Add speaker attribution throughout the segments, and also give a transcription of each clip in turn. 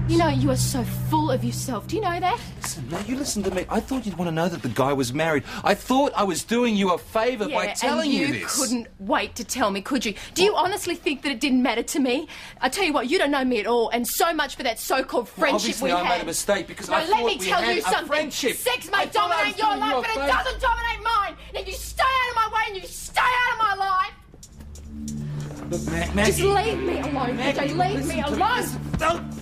Speaker 1: You know, you are so full of yourself. Do you know that?
Speaker 2: Listen, now you listen to me. I thought you'd want to know that the guy was married. I thought I was doing you a favour by telling you this.
Speaker 1: You couldn't wait to tell me, could you? Do you honestly think that it didn't matter to me? I tell you what, you don't know me at all, and so much for that so-called friendship we had.
Speaker 2: Obviously, I made a mistake because I
Speaker 1: let
Speaker 2: thought
Speaker 1: me
Speaker 2: we
Speaker 1: tell
Speaker 2: had
Speaker 1: you
Speaker 2: a
Speaker 1: something.
Speaker 2: friendship.
Speaker 1: Sex may dominate your life, but it doesn't dominate mine. And if you stay out of my way and you stay out of my life,
Speaker 2: look, Maggie.
Speaker 1: just leave me alone, PJ. Leave me alone.
Speaker 2: Don't.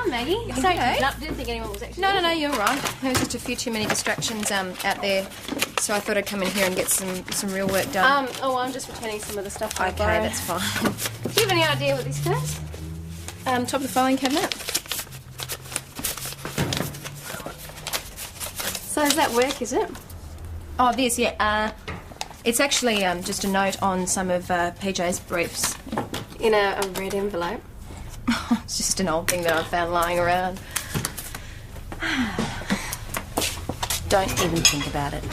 Speaker 1: Maggie.
Speaker 3: So, okay. No, didn't think anyone was actually...
Speaker 1: No, you're right. There was just a few too many distractions out there, so I thought I'd come in here and get some real work done.
Speaker 3: I'm just returning some of the stuff I
Speaker 1: Okay,
Speaker 3: borrowed.
Speaker 1: that's fine.
Speaker 3: Do you have any idea what this is?
Speaker 1: Top of the filing cabinet.
Speaker 3: So does that work, is it?
Speaker 1: Oh, this, yeah. It's actually just a note on some of PJ's briefs.
Speaker 3: In a red envelope?
Speaker 1: It's just an old thing that I found lying around. Don't even think about it.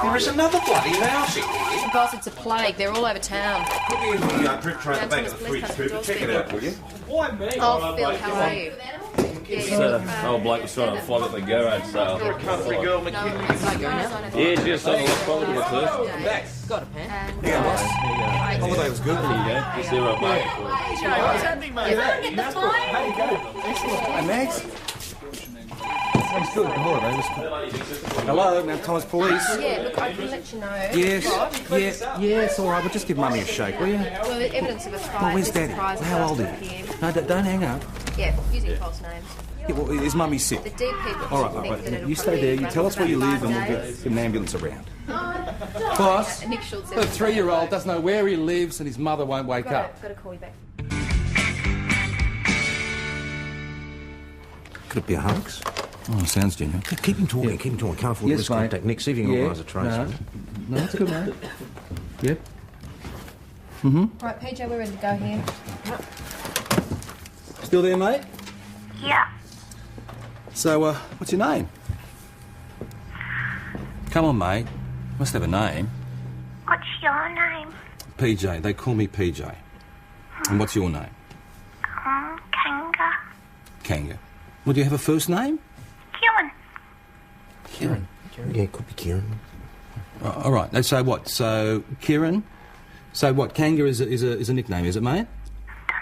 Speaker 2: There is another bloody mouse in here.
Speaker 1: Boss, it's a plague. They're all over town.
Speaker 2: Put me in the drip tray at the back of the fridge, Cooper. Check it out, will you?
Speaker 4: Why me?
Speaker 1: Oh, Phil, how are you?
Speaker 4: Old bloke was trying to flog at the garage sale.
Speaker 2: Country girl, McKinley.
Speaker 4: Yeah, just on the left quality at first.
Speaker 2: Back.
Speaker 1: Got a pen.
Speaker 2: Yeah, boss. Holiday was good.
Speaker 4: There you go. Just zero market for you.
Speaker 2: What's happening, mate? Hey, Max. Sounds good. The holiday was good. Hello, Mount Thomas Police.
Speaker 1: Yeah, look, I can let you know.
Speaker 2: Yes, all right. We'll just give Mummy a shake, will you?
Speaker 1: Well, the evidence of a crime.
Speaker 2: Oh, where's Daddy? How old are you? No, don't hang up.
Speaker 1: Yeah, using false names.
Speaker 2: Yeah, well, is Mummy sick?
Speaker 1: The dead people
Speaker 2: All right,
Speaker 1: think that it'll
Speaker 2: you stay there. You tell us where you live and we'll get an ambulance around. Boss,
Speaker 1: Nick Schultz.
Speaker 5: A 3-year-old doesn't know where he lives and his mother won't wake up.
Speaker 1: Got to call you back.
Speaker 2: Could it be a hoax? Oh, sounds genuine.
Speaker 6: Keep him talking, keep him talking. Can't afford to lose contact. Nick, see if you can organise a trace.
Speaker 5: No, that's good, mate. Yep.
Speaker 1: Right, PJ, we're ready to go here.
Speaker 2: Still there, mate?
Speaker 7: Yeah.
Speaker 2: So, what's your name? Come on, mate. Must have a name.
Speaker 7: What's your name?
Speaker 2: PJ. They call me PJ. And what's your name?
Speaker 7: Kanga.
Speaker 2: Kanga. Well, do you have a first name?
Speaker 7: Kieran.
Speaker 6: Yeah, it could be Kieran.
Speaker 2: All right. So what? So Kieran. So what? Kanga is a nickname, is it, mate?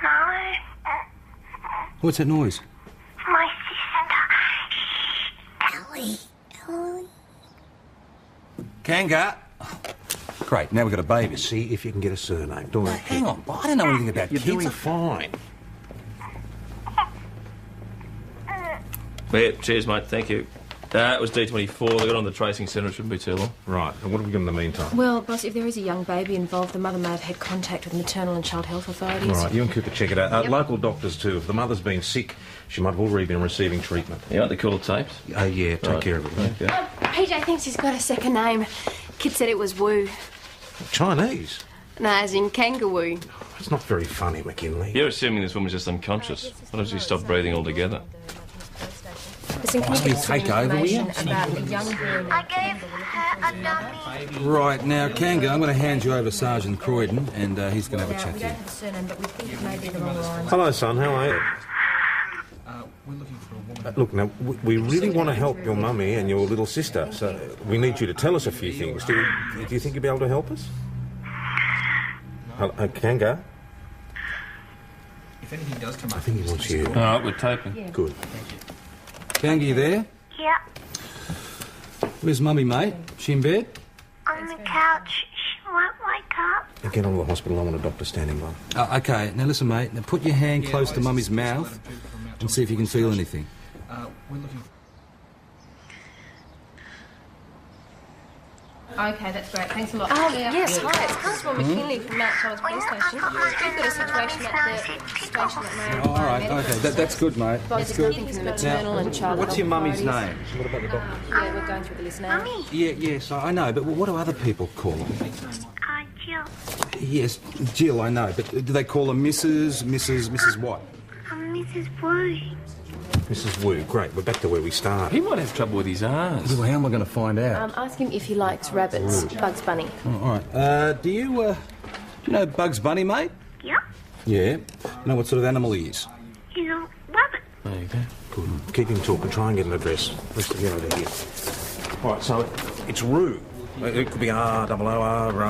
Speaker 7: Dunno.
Speaker 2: What's that noise?
Speaker 7: My sister. Ellie.
Speaker 2: Kanga. Great. Now we've got a baby.
Speaker 6: See if you can get a surname. Don't worry.
Speaker 2: Hang on. I don't know anything about
Speaker 6: You're
Speaker 2: kids.
Speaker 6: doing fine.
Speaker 4: Yeah, cheers, mate. Thank you. It was D24. They got on the tracing centre. It shouldn't be too long.
Speaker 6: Right. And what have we got in the meantime?
Speaker 1: Well, boss, if there is a young baby involved, the mother may have had contact with maternal and child health authorities.
Speaker 6: All right, you and Cooper check it out. Local doctors too. If the mother's been sick, she might have already been receiving treatment.
Speaker 4: You want the cool tapes?
Speaker 6: Yeah, take care of it. Mate.
Speaker 4: Okay.
Speaker 3: PJ thinks he's got a second name. Kid said it was Woo.
Speaker 6: Chinese?
Speaker 3: No, as in kangaroo.
Speaker 6: It's not very funny, McKinley.
Speaker 4: You're assuming this woman's just unconscious. What if she stopped breathing altogether?
Speaker 1: Listen, can you get some
Speaker 2: take over, will you?
Speaker 1: information about a young girl?
Speaker 7: I gave her a dummy.
Speaker 2: Right, now, Kanga, I'm going to hand you over Sergeant Croydon, and he's going to have a
Speaker 1: Now,
Speaker 2: chat
Speaker 1: we
Speaker 2: to
Speaker 1: don't
Speaker 2: you.
Speaker 1: have a surname, but we think it may be the wrong line.
Speaker 6: Hello, son. How are you?
Speaker 5: We're looking for a woman.
Speaker 6: Look, now, we really want to help your mummy and your little sister, so we need you to tell us a few things. Do you think you'll be able to help us? Kanga?
Speaker 5: If anything does come up,
Speaker 6: I think he wants you.
Speaker 4: All right, we're taping.
Speaker 6: Good.
Speaker 2: Kanga, you there?
Speaker 7: Yeah.
Speaker 2: Where's Mummy, mate? She in bed?
Speaker 7: On the couch. She won't wake up.
Speaker 6: Get on to the hospital. I want a doctor standing by.
Speaker 2: Okay, now listen, mate. Now put your hand close to Mummy's mouth and see if you can feel anything.
Speaker 5: We're looking.
Speaker 1: Okay, that's great. Thanks a lot.
Speaker 3: Oh, yes, hi. It's Constable McKinley from Mount Thomas Police Station. We've got a situation at the station that may
Speaker 2: All right, okay, that's good, mate.
Speaker 1: That's good. From the maternal and child
Speaker 2: What's your
Speaker 1: health
Speaker 2: mummy's
Speaker 1: authorities.
Speaker 2: name? What about the doctor?
Speaker 1: Yeah, we're going through the list now.
Speaker 2: Yes, I know, but what do other people call her?
Speaker 5: Yes, Jill, I know, but do they call her Mrs. what?
Speaker 7: I'm Mrs. Wu.
Speaker 6: Mrs. Wu, great. We're back to where we started.
Speaker 4: He might have trouble with his R's.
Speaker 5: Well, how am I going to find out?
Speaker 3: Ask him if he likes rabbits. Bugs Bunny.
Speaker 5: Oh, all right. Do you know Bugs Bunny, mate?
Speaker 7: Yeah?
Speaker 5: Yeah. You know what sort of animal he is?
Speaker 7: He's a rabbit.
Speaker 4: There you go.
Speaker 6: Good. Keep him talking. Try and get an address. Let's get out of here. All right, so it's Roo. It could be R-O-O-R-O-U-X.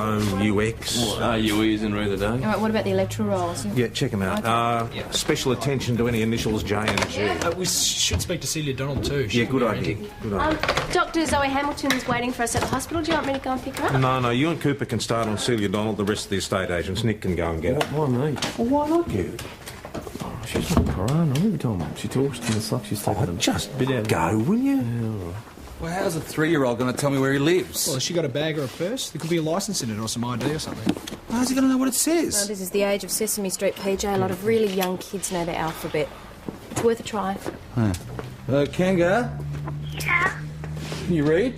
Speaker 4: R-U-E is in Roo today.
Speaker 3: All right, what about the electoral rolls?
Speaker 6: Yeah, check them out. Special attention to any initials J and G.
Speaker 8: We should speak to Celia Donald too.
Speaker 6: Yeah, good idea. Good idea.
Speaker 3: Dr. Zoe Hamilton's waiting for us at the hospital. Do you want me to go and pick her up?
Speaker 6: No, you and Cooper can start on Celia Donald. The rest of the estate agents, Nick can go and get her.
Speaker 4: Why me?
Speaker 6: Well, why not you?
Speaker 4: Oh, she's not Quran. Every time she talks to me, it's like she's taking a
Speaker 6: Just
Speaker 4: bit out.
Speaker 6: go, will you?
Speaker 4: Yeah, all right.
Speaker 5: Well, how's a 3-year-old going to tell me where he lives?
Speaker 8: Well, has she got a bag or a purse? There could be a licence in it or some ID or something.
Speaker 5: How's he going to know what it says?
Speaker 3: Oh, this is the age of Sesame Street, PJ. A lot of really young kids know the alphabet. It's worth a try.
Speaker 5: Kanga,
Speaker 7: Yeah?
Speaker 5: can you read?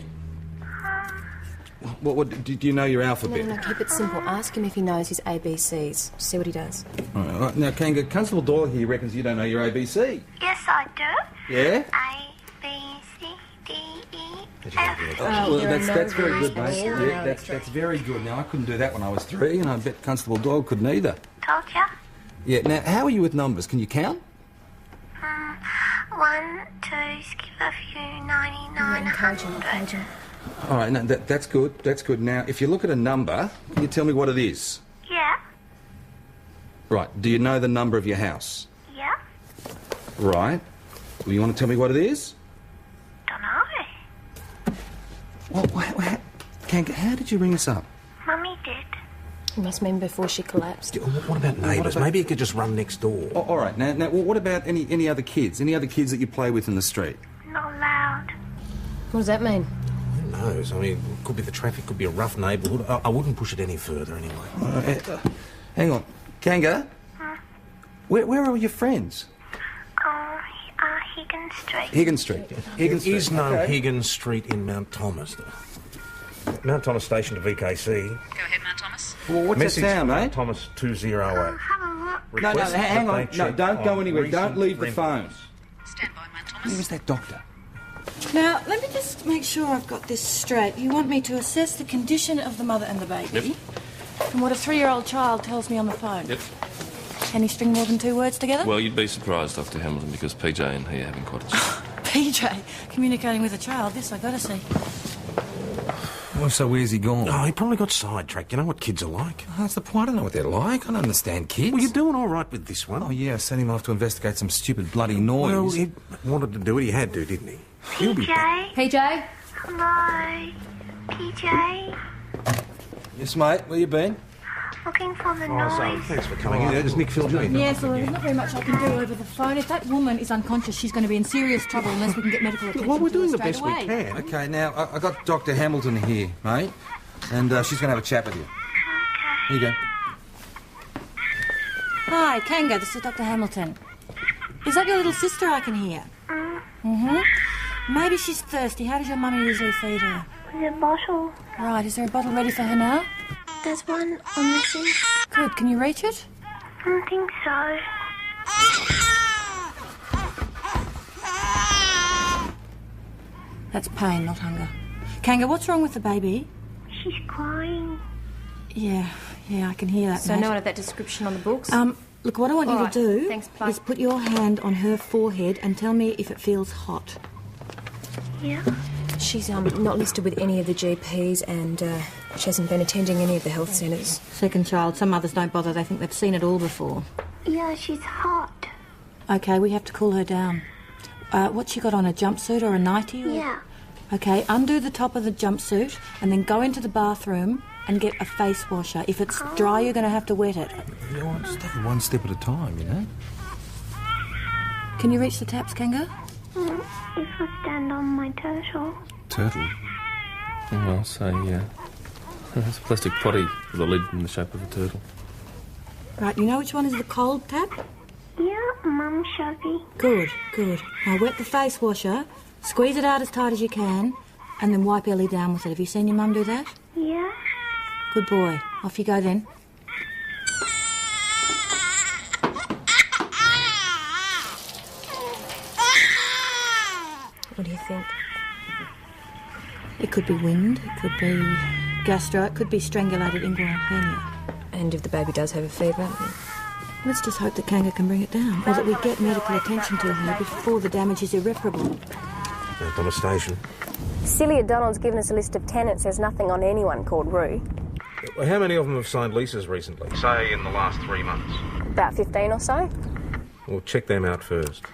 Speaker 5: What do you know your alphabet?
Speaker 3: No, keep it simple. Ask him if he knows his ABCs. See what he does.
Speaker 5: All right. Now, Kanga, Constable Doyle here reckons you don't know your ABC.
Speaker 7: Yes, I do.
Speaker 5: Yeah?
Speaker 7: A, B, C, D, E, F.
Speaker 5: Well,
Speaker 3: There are
Speaker 5: that's
Speaker 3: no
Speaker 5: very
Speaker 3: rules
Speaker 5: good, mate.
Speaker 3: there.
Speaker 5: Yeah, that's very good. Now, I couldn't do that when I was 3, and I bet Constable Doyle couldn't either.
Speaker 7: Told ya?
Speaker 5: Yeah, now, how are you with numbers? Can you count?
Speaker 7: 1, 2, skip a few, 99,
Speaker 3: Encourage him,
Speaker 7: 100.
Speaker 3: encourage him.
Speaker 5: All right, no, that's good. That's good. Now, if you look at a number, can you tell me what it is?
Speaker 7: Yeah?
Speaker 5: Right. Do you know the number of your house?
Speaker 7: Yeah?
Speaker 5: Right. Well, you want to tell me what it is?
Speaker 7: Dunno.
Speaker 5: Well, Kanga, how did you ring us up?
Speaker 7: Mummy did.
Speaker 3: You must mean before she collapsed.
Speaker 6: What about neighbours? Maybe you could just run next door.
Speaker 5: Oh, all right. Now, what about any other kids? Any other kids that you play with in the street?
Speaker 7: Not loud.
Speaker 3: What does that mean?
Speaker 6: Who knows? I mean, it could be the traffic, could be a rough neighbourhood. I wouldn't push it any further anyway.
Speaker 5: Hang on. Kanga? Where are your friends?
Speaker 7: Higgins Street.
Speaker 5: Higgins Street.
Speaker 6: There is no Higgins Street in Mount Thomas. Mount Thomas Station to VKC.
Speaker 9: Go ahead, Mount Thomas.
Speaker 5: Well, what's
Speaker 6: Message
Speaker 5: that sound,
Speaker 6: Mount
Speaker 5: mate?
Speaker 6: Thomas 208.
Speaker 7: Have a look.
Speaker 5: No,
Speaker 6: Request
Speaker 5: hang
Speaker 6: that
Speaker 5: on.
Speaker 6: they
Speaker 5: No,
Speaker 6: check
Speaker 5: don't go
Speaker 6: on
Speaker 5: anywhere. Don't
Speaker 6: recent
Speaker 5: leave the
Speaker 6: rentals.
Speaker 5: phone.
Speaker 9: Stand by, Mount
Speaker 5: Where
Speaker 9: Thomas.
Speaker 5: was that doctor?
Speaker 10: Now, let me just make sure I've got this straight. You want me to assess the condition of the mother and the baby from what a 3-year-old child tells me on the phone?
Speaker 4: Yep.
Speaker 10: Can he string more than 2 words together?
Speaker 4: Well, you'd be surprised, Dr. Hamilton, because PJ and he are having quite a chat.
Speaker 10: PJ, communicating with a child, this I gotta see.
Speaker 5: Well, so where's he gone?
Speaker 6: Oh, he probably got sidetracked. You know what kids are like.
Speaker 5: Oh, that's the point. I don't know what they're like. I don't understand kids.
Speaker 6: Well, you're doing all right with this one.
Speaker 5: Oh, yeah, I sent him off to investigate some stupid bloody noise.
Speaker 6: Well, he wanted to do it. He had to, didn't he? He'll be back.
Speaker 7: PJ?
Speaker 3: PJ?
Speaker 7: Hello? PJ?
Speaker 5: Yes, mate. Where you been?
Speaker 7: Looking for the
Speaker 6: Oh, so,
Speaker 7: noise.
Speaker 6: thanks for coming in. Has Nick filled you in?
Speaker 10: Yes, well, there's not very much I can do over the phone. If that woman is unconscious, she's going to be in serious trouble unless we can get medical attention.
Speaker 6: Well, we're
Speaker 10: to her
Speaker 6: doing the
Speaker 10: straight
Speaker 6: best
Speaker 10: away.
Speaker 6: we can.
Speaker 5: Okay, now, I got Dr. Hamilton here, mate, and she's going to have a chat with you. Here you go.
Speaker 10: Hi, Kanga, this is Dr. Hamilton. Is that your little sister I can hear? Mm-hmm. Maybe she's thirsty. How does your mummy usually feed her?
Speaker 7: With a bottle.
Speaker 10: Right, is there a bottle ready for her now?
Speaker 7: There's one on the sink.
Speaker 10: Good, can you reach it?
Speaker 7: I don't think so.
Speaker 10: That's pain, not hunger. Kanga, what's wrong with the baby?
Speaker 7: She's crying.
Speaker 10: Yeah, I can hear that,
Speaker 3: So
Speaker 10: mate.
Speaker 3: no one had that description on the books?
Speaker 10: Look, what I want
Speaker 3: All
Speaker 10: you
Speaker 3: right,
Speaker 10: to do
Speaker 3: thanks, bye.
Speaker 10: is put your hand on her forehead and tell me if it feels hot.
Speaker 7: Yeah?
Speaker 3: She's not listed with any of the GPs and she hasn't been attending any of the health centres.
Speaker 10: Second child, some mothers don't bother. They think they've seen it all before.
Speaker 7: Yeah, she's hot.
Speaker 10: Okay, we have to cool her down. What's she got on, a jumpsuit or a nightie? Or...
Speaker 7: Yeah.
Speaker 10: Okay, undo the top of the jumpsuit and then go into the bathroom and get a face washer. If it's dry, you're going to have to wet it.
Speaker 5: You know, just take it one step at a time, you know?
Speaker 10: Can you reach the taps, Kanga?
Speaker 7: If I stand on my turtle.
Speaker 5: Turtle.
Speaker 4: Well, say, yeah. It's a plastic potty with a lid in the shape of a turtle.
Speaker 10: Right, you know which one is the cold tap?
Speaker 7: Yeah, Mum showed me.
Speaker 10: Good. Now wet the face washer, squeeze it out as tight as you can, and then wipe Ellie down with it. Have you seen your mum do that?
Speaker 7: Yeah?
Speaker 10: Good boy. Off you go then.
Speaker 3: think?
Speaker 10: It could be wind, it could be gastro, it could be strangulated inguinal hernia.
Speaker 3: And if the baby does have a fever?
Speaker 10: Let's just hope that Kanga can bring it down, or that we get medical attention to her before the damage is irreparable.
Speaker 6: Back on the station.
Speaker 3: Celia Donald's given us a list of tenants. There's nothing on anyone called Rue.
Speaker 6: How many of them have signed leases recently? Say in the last 3 months.
Speaker 3: About 15 or so.
Speaker 6: We'll check them out first.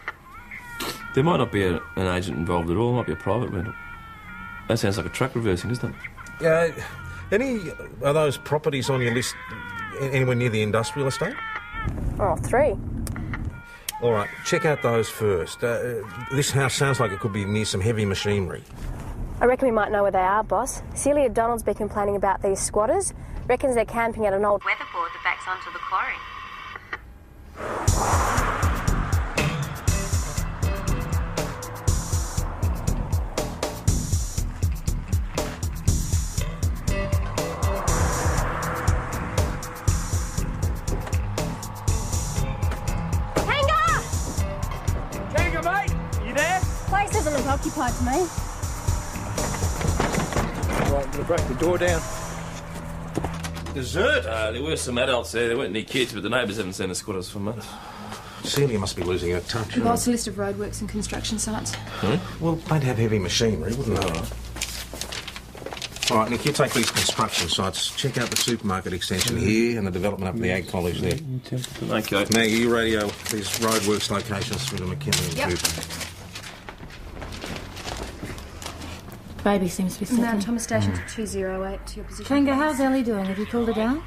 Speaker 4: There might not be an agent involved at all. It might be a private rental. That sounds like a truck reversing, doesn't it?
Speaker 6: Any of those properties on your list anywhere near the industrial estate?
Speaker 3: Oh, 3.
Speaker 6: All right, check out those first. This house sounds like it could be near some heavy machinery.
Speaker 3: I reckon we might know where they are, boss. Celia Donald's been complaining about these squatters. Reckons they're camping at an old weatherboard that backs onto the quarry.
Speaker 1: Doesn't look occupied to me.
Speaker 8: Right, I'm going to break the door down.
Speaker 5: Dessert?
Speaker 4: There were some adults there. There weren't any kids, but the neighbours haven't seen the squatters for months.
Speaker 6: Celia must be losing her touch.
Speaker 1: Boss, a list of roadworks and construction sites.
Speaker 6: Well, they'd have heavy machinery, wouldn't they? All right, Nick, you take these construction sites. Check out the supermarket extension here and the development up at the Ag College there.
Speaker 4: Okay.
Speaker 6: Maggie, you radio these roadworks locations through to McKinley and Cooper.
Speaker 10: Baby seems to be settling.
Speaker 1: Now, Thomas Station to 208 to your position.
Speaker 10: Kanga, how's Ellie doing? Have you called her down?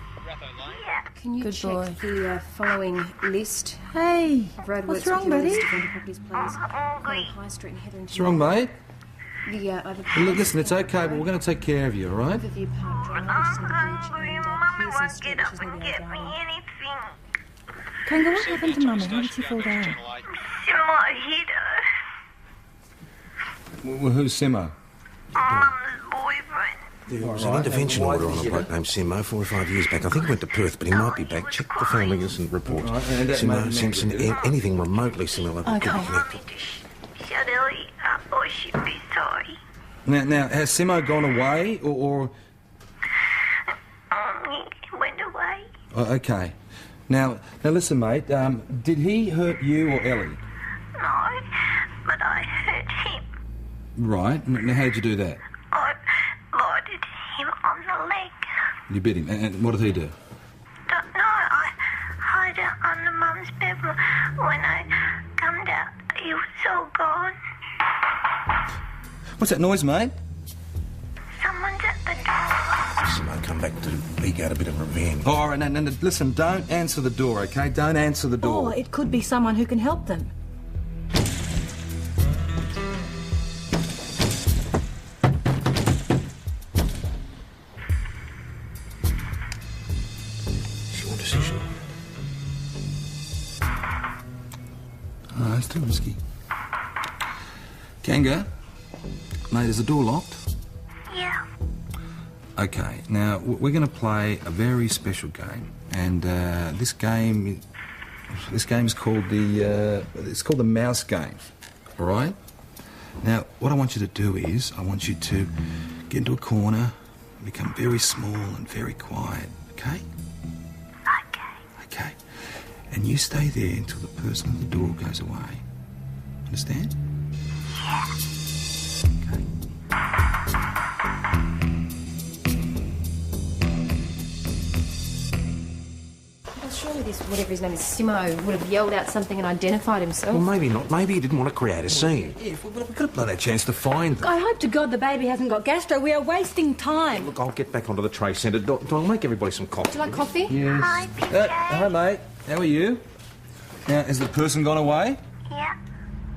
Speaker 1: Can you
Speaker 10: Good
Speaker 1: check
Speaker 10: boy.
Speaker 1: the following list
Speaker 10: Hey,
Speaker 1: of roadworks?
Speaker 10: what's wrong, buddy?
Speaker 1: List of rental properties, please. High Street and Heather.
Speaker 2: What's wrong, mate?
Speaker 1: The overpass.
Speaker 2: Well, look, listen, it's okay, but we're going to take care of you, all right?
Speaker 1: Overview Park Drive, just near the bridge, and Pearson Street, which is near the O'Donnell.
Speaker 10: Kanga, what happened to Mummy? How did she fall down?
Speaker 2: Well, who's Simo?
Speaker 7: Mum's boyfriend.
Speaker 6: There was an intervention order on a bloke named Simo 4 or 5 years back. I think he went to Perth, but he might be back. Check the family and reports. Simo Simpson, anything remotely similar could be connected.
Speaker 7: Shut Ellie up or she'd be sorry.
Speaker 2: Now, has Simo gone away, or...
Speaker 7: He went away.
Speaker 2: Oh, okay. Now, listen, mate, did he hurt you or Ellie?
Speaker 7: No, but I hurt him.
Speaker 2: Right. Now, how'd you do that?
Speaker 7: I bited him on the leg.
Speaker 2: You bit him. And what did he do?
Speaker 7: Don't know. I hid it under Mum's bed. When I come out, he was all gone.
Speaker 2: What's that noise, mate?
Speaker 7: Someone's at the door.
Speaker 6: Simo come back to eke out a bit of revenge.
Speaker 2: Oh, all right, now, listen, don't answer the door, OK? Don't answer the door.
Speaker 10: Oh, it could be someone who can help them.
Speaker 6: Your decision.
Speaker 2: Oh, it's too risky. Kanga, mate, is the door locked?
Speaker 7: Yeah.
Speaker 2: Okay, now we're going to play a very special game, and this game is called the mouse game. All right. Now, what I want you to do is I want you to get into a corner, become very small and very quiet. Okay. Okay. And you stay there until the person at the door goes away. Understand?
Speaker 7: Yeah.
Speaker 2: Okay.
Speaker 1: Well, surely this, whatever his name is, Simo, would have yelled out something and identified himself.
Speaker 6: Well, maybe not. Maybe he didn't want to create a scene.
Speaker 2: Yeah, we've got to blow that chance to find them.
Speaker 10: I hope to God the baby hasn't got gastro. We are wasting time.
Speaker 6: Look, I'll get back onto the Trade Centre. I'll make everybody some coffee.
Speaker 1: Would you like coffee?
Speaker 2: Yes.
Speaker 7: Hi, PJ.
Speaker 2: Hi, mate. How are you? Now, has the person gone away?
Speaker 7: Yeah.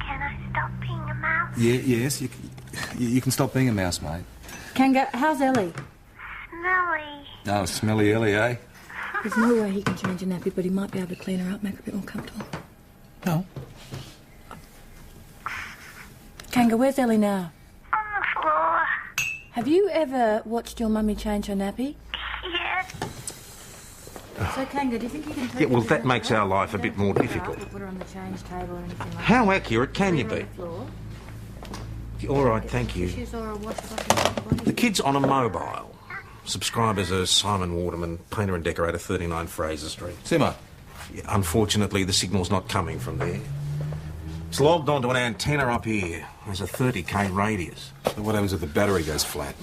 Speaker 7: Can I stop being a mouse?
Speaker 2: Yes. You can stop being a mouse, mate.
Speaker 10: Kanga, how's Ellie?
Speaker 7: Smelly.
Speaker 2: Oh, smelly Ellie, eh?
Speaker 10: There's no way he can change a nappy, but he might be able to clean her up, make her a bit more comfortable.
Speaker 2: No.
Speaker 10: Kanga, where's Ellie now?
Speaker 7: On the floor.
Speaker 10: Have you ever watched your mummy change her nappy?
Speaker 7: Yes.
Speaker 10: So, Kanga, do you think you can take
Speaker 6: Yeah, well,
Speaker 10: her to
Speaker 6: that
Speaker 10: the
Speaker 6: makes
Speaker 10: hospital?
Speaker 6: our life a bit more
Speaker 10: Don't put her
Speaker 6: difficult.
Speaker 10: up or put her on the change table or anything like
Speaker 6: How
Speaker 10: that.
Speaker 6: accurate can you
Speaker 10: Leave her
Speaker 6: be?
Speaker 10: on the floor.
Speaker 6: All right, thank you.
Speaker 10: Tissues or a wash bucket.
Speaker 6: The kid's on a mobile. Subscribers are Simon Waterman, painter and decorator, 39 Fraser Street.
Speaker 2: Simo.
Speaker 6: Yeah, unfortunately, the signal's not coming from there. It's logged onto an antenna up here. There's a 30k radius.
Speaker 2: So what happens if the battery goes flat?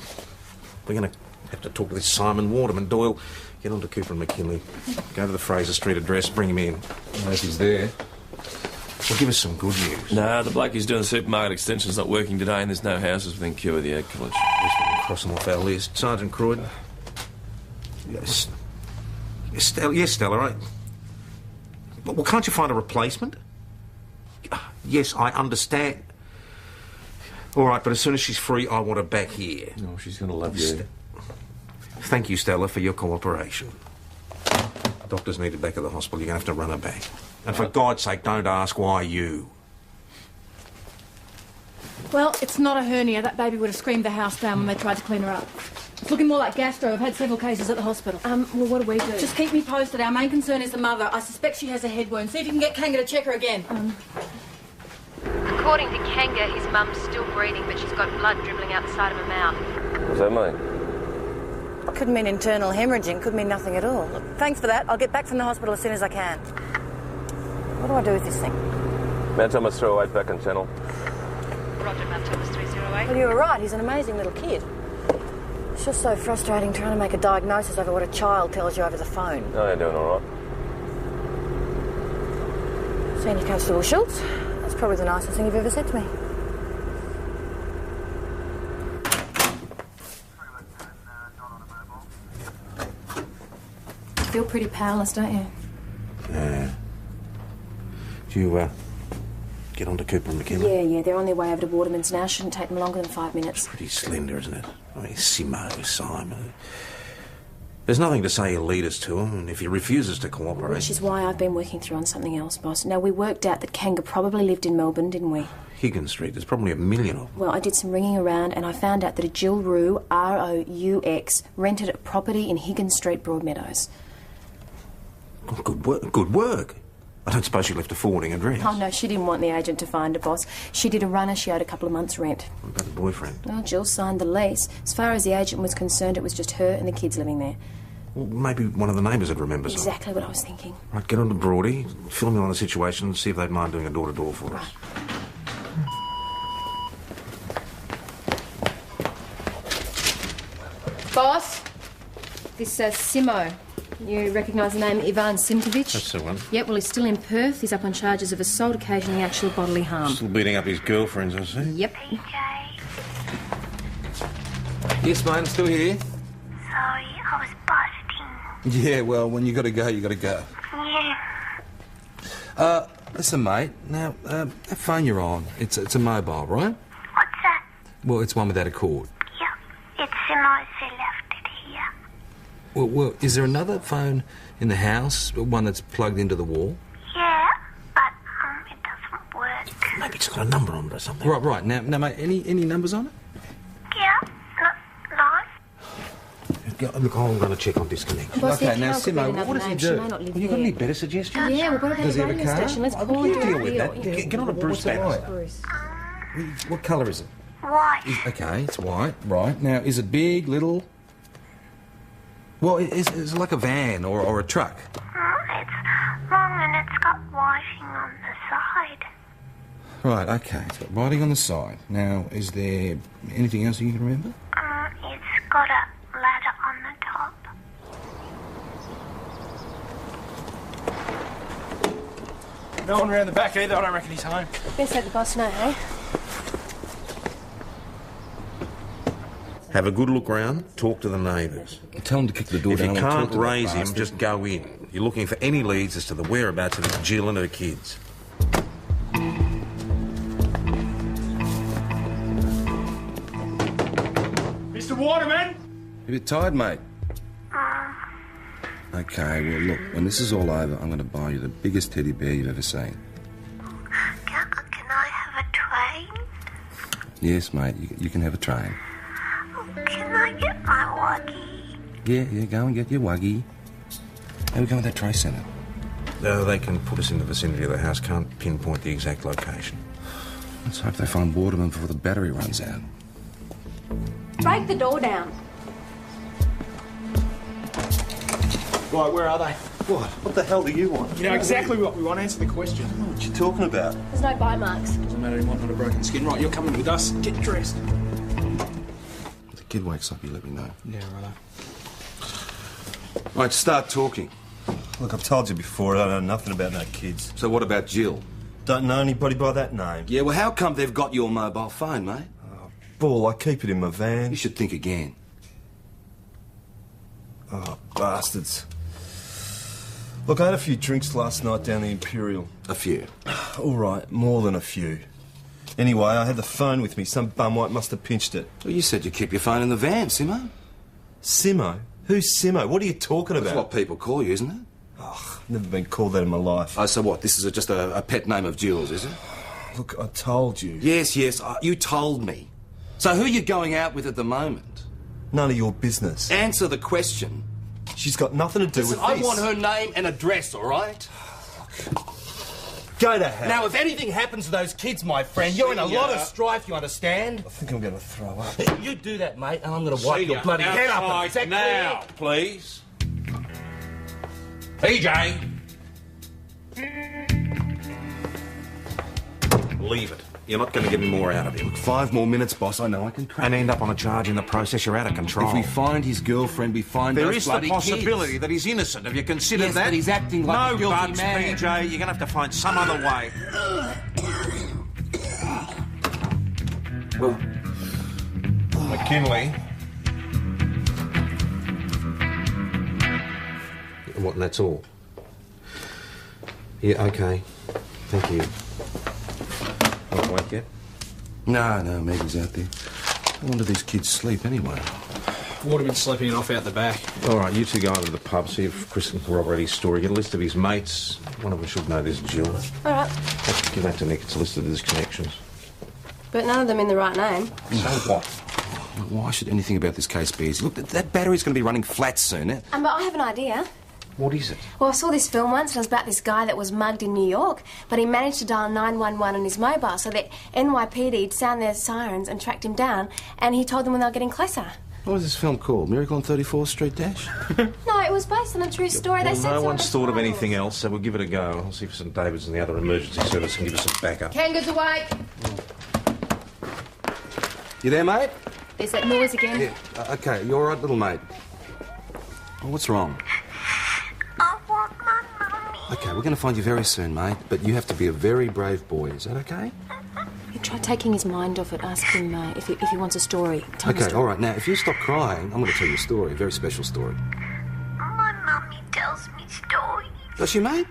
Speaker 6: We're going to have to talk to this Simon Waterman. Doyle, get on to Cooper and McKinley. Go to the Fraser Street address, bring him in.
Speaker 2: Unless he's there.
Speaker 6: Well, give us some good news.
Speaker 4: No, the bloke who's doing supermarket extension's not working today, and there's no houses within cure of the Ag College.
Speaker 6: Yes, we can cross them off our list. Sergeant Croyd. Yes. Yes, Stella, right? Well, can't you find a replacement? Yes, I understand. All right, but as soon as she's free, I want her back here.
Speaker 4: Oh, she's going to love you.
Speaker 6: Thank you, Stella, for your cooperation. Doctors need her back at the hospital. You're going to have to run her back. And for God's sake, don't ask why you.
Speaker 10: Well, it's not a hernia. That baby would have screamed the house down when they tried to clean her up. It's looking more like gastro. I've had several cases at the hospital.
Speaker 1: Well, what do we do?
Speaker 10: Just keep me posted. Our main concern is the mother. I suspect she has a head wound. See if you can get Kanga to check her again.
Speaker 3: According to Kanga, his mum's still breathing, but she's got blood dribbling out the side of her mouth.
Speaker 4: What's that mean?
Speaker 10: Could mean internal hemorrhaging. Could mean nothing at all. Look, thanks for that. I'll get back from the hospital as soon as I can. What do I do with this thing?
Speaker 4: Man, Thomas 308 back on channel.
Speaker 3: Roger, Mount Thomas 308.
Speaker 10: Well, you were right. He's an amazing little kid. It's just so frustrating trying to make a diagnosis over what a child tells you over the phone.
Speaker 4: Oh, you're doing all right.
Speaker 10: Senior Constable Schultz. That's probably the nicest thing you've ever said to me.
Speaker 1: You feel pretty powerless, don't you?
Speaker 6: Yeah. Do you, get on to Cooper and McKinley?
Speaker 3: Yeah, they're on their way over to Waterman's now. Shouldn't take them longer than 5 minutes.
Speaker 6: Pretty slender, isn't it? I mean, Simo, Simon. There's nothing to say he'll lead us to him, and if he refuses to cooperate...
Speaker 3: Which is why I've been working through on something else, boss. Now, we worked out that Kanga probably lived in Melbourne, didn't we?
Speaker 6: Higgins Street, there's probably 1 million of them.
Speaker 3: Well, I did some ringing around, and I found out that a Jill Roux, R-O-U-X, rented a property in Higgins Street, Broadmeadows.
Speaker 6: Oh, good work. I don't suppose she left a forwarding address.
Speaker 3: Oh, no, she didn't want the agent to find her, boss. She did a runner. She owed a couple of months' rent.
Speaker 6: What about the boyfriend?
Speaker 3: Well, Jill signed the lease. As far as the agent was concerned, it was just her and the kids living there.
Speaker 6: Well, maybe one of the neighbours would remember something.
Speaker 3: Exactly what I was thinking.
Speaker 6: Right, get on to Broady, fill me on the situation, see if they'd mind doing a door-to-door for us.
Speaker 1: Boss, this Simo. You recognise the name Ivan Simkovic?
Speaker 6: That's the one.
Speaker 1: Yep, well, he's still in Perth. He's up on charges of assault, occasioning actual bodily harm.
Speaker 6: Still beating up his girlfriends, I see.
Speaker 1: Yep.
Speaker 2: Yes, mate, I'm still here.
Speaker 7: Sorry, I was busting.
Speaker 2: Yeah, well, when you got to go, you got to go.
Speaker 7: Yeah.
Speaker 2: Listen, mate. Now, that phone you're on, it's a mobile, right?
Speaker 7: What's that?
Speaker 2: Well, it's one without a cord.
Speaker 7: Yeah, it's Simo's who left it here.
Speaker 2: Well, is there another phone in the house, one that's plugged into the wall?
Speaker 7: Yeah, but it doesn't work.
Speaker 6: Maybe it's got a number on it or something.
Speaker 2: Right. Now, mate, any numbers on it?
Speaker 7: Yeah, no.
Speaker 6: Look, I'm going to check on disconnection.
Speaker 1: Boss,
Speaker 2: Okay,
Speaker 1: the
Speaker 2: now,
Speaker 1: account could be
Speaker 2: Simo,
Speaker 1: another
Speaker 2: what does he
Speaker 1: name.
Speaker 2: do?
Speaker 1: She may not live
Speaker 6: Well, you got
Speaker 1: there.
Speaker 6: any better suggestions?
Speaker 1: Yeah, well, what about
Speaker 2: Does he
Speaker 1: the
Speaker 2: have a
Speaker 1: radio
Speaker 2: car?
Speaker 1: station? Let's
Speaker 2: Oh,
Speaker 1: call
Speaker 2: you
Speaker 1: and
Speaker 2: deal
Speaker 1: do
Speaker 2: with
Speaker 1: a
Speaker 2: that.
Speaker 1: deal.
Speaker 6: Get on to Bruce
Speaker 2: What's it
Speaker 6: Banks.
Speaker 2: like?
Speaker 1: Bruce.
Speaker 2: What colour is it?
Speaker 7: White.
Speaker 2: Okay, it's white. Right. Now, is it big, little? Well, is it like a van or a truck?
Speaker 7: It's long and it's got whiting on the side.
Speaker 2: Right, okay. It's got writing on the side. Now, is there anything else you can remember?
Speaker 7: It's got a ladder on the top.
Speaker 8: No one around the back either. I don't reckon he's home.
Speaker 3: Best let the boss know, hey?
Speaker 6: Have a good look round, talk to the neighbours.
Speaker 2: Tell him to kick the door
Speaker 6: If
Speaker 2: down.
Speaker 6: you
Speaker 2: I wanna
Speaker 6: can't
Speaker 2: talk to that
Speaker 6: raise him,
Speaker 2: bastard.
Speaker 6: just go in. You're looking for any leads as to the whereabouts of this Jill and her kids.
Speaker 8: Mr. Waterman!
Speaker 2: You a bit tired, mate? Okay, well, look, when this is all over, I'm going to buy you the biggest teddy bear you've ever seen.
Speaker 7: Can I have a train?
Speaker 2: Yes, mate, you can have a train.
Speaker 7: Can I get my wuggy?
Speaker 2: Yeah, go and get your wuggy. How we going with that trace centre?
Speaker 6: They can put us in the vicinity of the house, can't pinpoint the exact location.
Speaker 2: Let's hope they find Waterman before the battery runs out.
Speaker 3: Break the door down.
Speaker 8: Right, where are they?
Speaker 9: What? What the hell do you want?
Speaker 8: You know exactly what we want. Answer the question.
Speaker 9: What you talking about?
Speaker 3: There's no bite marks.
Speaker 8: Doesn't matter, he might not have broken skin. Right, you're coming with us. Get dressed.
Speaker 2: If the kid wakes up, you let me know.
Speaker 8: Yeah, righto.
Speaker 2: Right, start talking.
Speaker 9: Look, I've told you before, I don't know nothing about no kids.
Speaker 2: So what about Jill?
Speaker 9: Don't know anybody by that name.
Speaker 2: Yeah, well, how come they've got your mobile phone, mate?
Speaker 9: Bull, I keep it in my van.
Speaker 2: You should think again.
Speaker 9: Oh, bastards. Look, I had a few drinks last night down the Imperial.
Speaker 2: A few.
Speaker 9: All right, more than a few. Anyway, I had the phone with me. Some bumwhite must have pinched it.
Speaker 2: Well, you said you keep your phone in the van, Simo.
Speaker 9: Simo? Who's Simo? What are you talking
Speaker 2: That's
Speaker 9: about?
Speaker 2: what people call you, isn't it?
Speaker 9: Oh, never been called that in my life.
Speaker 2: Oh, so what? This is just a pet name of Jill's, is it?
Speaker 9: Look, I told you.
Speaker 2: Yes, you told me. So who are you going out with at the moment?
Speaker 9: None of your business.
Speaker 2: Answer the question.
Speaker 9: She's got nothing to do with
Speaker 2: I
Speaker 9: this.
Speaker 2: want her name and address, all right?
Speaker 9: Go to hell.
Speaker 5: Now, if anything happens to those kids, my friend, you're in a lot of strife, you understand?
Speaker 9: I think I'm going to throw up.
Speaker 5: You do that, mate, and I'm going to wipe your bloody head up. Is that
Speaker 6: now, please. PJ! Leave it. You're not going to get any more out of him.
Speaker 2: 5 more minutes, boss. I know I can crack.
Speaker 6: And end up on a charge in the process. You're out of control.
Speaker 2: If we find his girlfriend, we find
Speaker 6: There
Speaker 2: those
Speaker 6: is the
Speaker 2: bloody
Speaker 6: possibility
Speaker 2: kids.
Speaker 6: that he's innocent. Have you considered
Speaker 2: Yes,
Speaker 6: that?
Speaker 2: but he's acting like a
Speaker 6: no
Speaker 2: guilty
Speaker 6: buts,
Speaker 2: man.
Speaker 6: PJ. You're going to have to find some other way.
Speaker 2: Well,
Speaker 6: McKinley.
Speaker 11: What, and that's all? Yeah, OK. Thank you. Not awake yet?
Speaker 2: No, Megan's out there. I wonder these kids sleep anyway.
Speaker 8: Waterman's sleeping it off out the back.
Speaker 11: All right, you two go into the pub, see if Chris can corroborate his story. Get a list of his mates. One of them should know this Jill.
Speaker 3: All right.
Speaker 11: Give that to Nick. It's a list of his connections.
Speaker 3: But none of them in the right name.
Speaker 11: So what?
Speaker 2: Why should anything about this case be easy? Look, that battery's going to be running flat soon. Eh?
Speaker 3: But I have an idea.
Speaker 11: What is it?
Speaker 3: Well, I saw this film once, and it was about this guy that was mugged in New York, but he managed to dial 911 on his mobile, so that NYPD'd sound their sirens and tracked him down, and he told them when they were getting closer.
Speaker 2: What was this film called? Miracle on 34th Street Dash?
Speaker 3: No, it was based on a true story. They said
Speaker 11: No
Speaker 3: so
Speaker 11: one's
Speaker 3: in the
Speaker 11: thought of
Speaker 3: title.
Speaker 11: anything else, so we'll give it a go. I'll see if St David's and the other emergency service can give us some backup.
Speaker 1: Kangaroo's awake.
Speaker 2: You there, mate?
Speaker 1: There's that noise again.
Speaker 2: Yeah. OK, you all right, little mate? Well, what's wrong?
Speaker 7: I want my mummy.
Speaker 2: OK, we're going to find you very soon, mate, but you have to be a very brave boy. Is that OK?
Speaker 3: You try taking his mind off it. Ask him if he wants a story. Tell him a
Speaker 2: OK,
Speaker 3: story.
Speaker 2: all right. Now, if you stop crying, I'm going to tell you a story, a very special story.
Speaker 7: My mummy tells me stories.
Speaker 2: Does she, mate?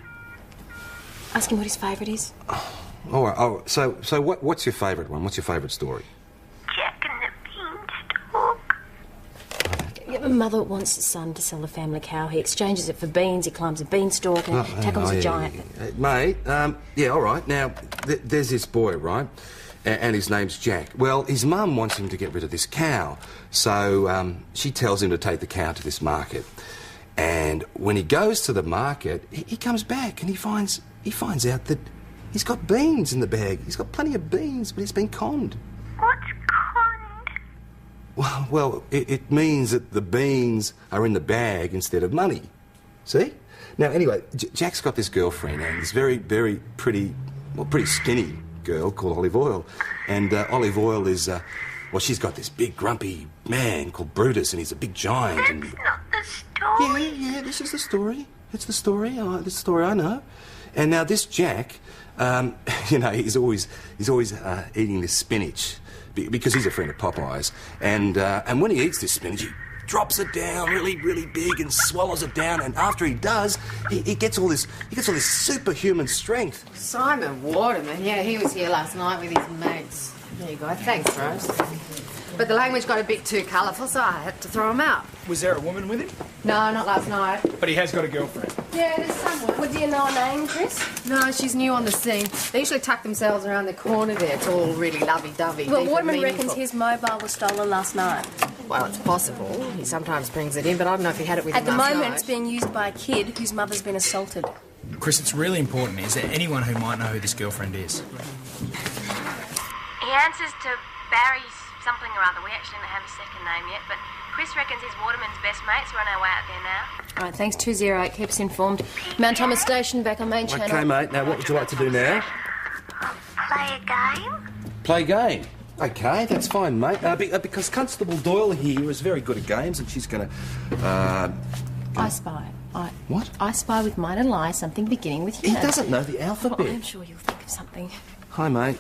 Speaker 3: Ask him what his favourite is.
Speaker 2: All right. Oh, so what's your favourite one? What's your favourite story?
Speaker 7: Jack and the Beanstalk.
Speaker 3: Yeah, my mother wants his son to sell the family cow. He exchanges it for beans. He climbs a beanstalk and tackles a giant.
Speaker 2: Mate, yeah, all right. Now, there's this boy, right? And his name's Jack. Well, his mum wants him to get rid of this cow. So she tells him to take the cow to this market. And when he goes to the market, he comes back and he finds out that he's got beans in the bag. He's got plenty of beans, but he's been conned.
Speaker 7: What's conned?
Speaker 2: Well, it means that the beans are in the bag instead of money. See? Now, anyway, Jack's got this girlfriend, and this very, very pretty skinny girl called Olive Oil. And Olive Oil is, she's got this big, grumpy man called Brutus, and he's a big giant.
Speaker 7: That's
Speaker 2: and
Speaker 7: not the story.
Speaker 2: Yeah, this is the story. It's the story. This is the story I know. And now this Jack, he's always eating this spinach because he's a friend of Popeye's. And when he eats this spinach, he drops it down really, really big and swallows it down. And after he does, he gets all this superhuman strength.
Speaker 12: Simon Waterman, yeah, he was here last night with his mates. There you go. Thanks, Rose. But the language got a bit too colourful, so I had to throw him out.
Speaker 8: Was there a woman with him?
Speaker 12: No, not last night.
Speaker 8: But he has got a girlfriend.
Speaker 12: Yeah, there's someone.
Speaker 3: Well, do you know her name, Chris?
Speaker 12: No, she's new on the scene. They usually tuck themselves around the corner there. It's all really lovey-dovey.
Speaker 3: Well,
Speaker 12: deep and
Speaker 3: Waterman
Speaker 12: meaningful.
Speaker 3: reckons his mobile was stolen last night.
Speaker 12: Well, it's possible. He sometimes brings it in, but I don't know if he had it with
Speaker 3: At
Speaker 12: him
Speaker 3: the
Speaker 12: last
Speaker 3: moment,
Speaker 12: night.
Speaker 3: it's being used by a kid whose mother's been assaulted.
Speaker 8: Chris, it's really important. Is there anyone who might know who this girlfriend is?
Speaker 3: answer's to Barry something or other. We actually don't have his second name yet, but Chris reckons he's Waterman's best mates. We're on our way out there now.
Speaker 1: All right, thanks, 208. Keep us informed. Mount Thomas Station, back on main channel.
Speaker 9: Okay, mate. Now, what would you like to do now?
Speaker 7: Play a game?
Speaker 2: Play game.
Speaker 9: Okay, that's fine, mate. Because Constable Doyle here is very good at games, and she's going to...
Speaker 1: I spy.
Speaker 9: What?
Speaker 1: I spy with my little eye something beginning with you.
Speaker 9: He doesn't know the alphabet.
Speaker 1: Oh, I'm sure you'll think of something.
Speaker 9: Hi, mate.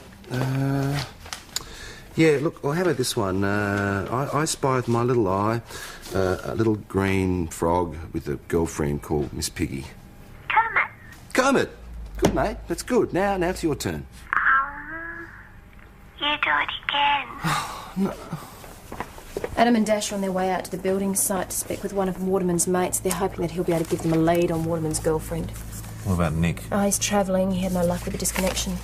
Speaker 9: Yeah, look, well, how about this one? I spy with my little eye a little green frog with a girlfriend called Miss Piggy.
Speaker 7: Kermit.
Speaker 9: Kermit! Good, mate. That's good. Now it's your turn.
Speaker 7: You do it again.
Speaker 9: No.
Speaker 1: Adam and Dash are on their way out to the building site to speak with one of Waterman's mates. They're hoping that he'll be able to give them a lead on Waterman's girlfriend.
Speaker 11: What about Nick?
Speaker 1: Oh, he's travelling. He had no luck with the disconnection.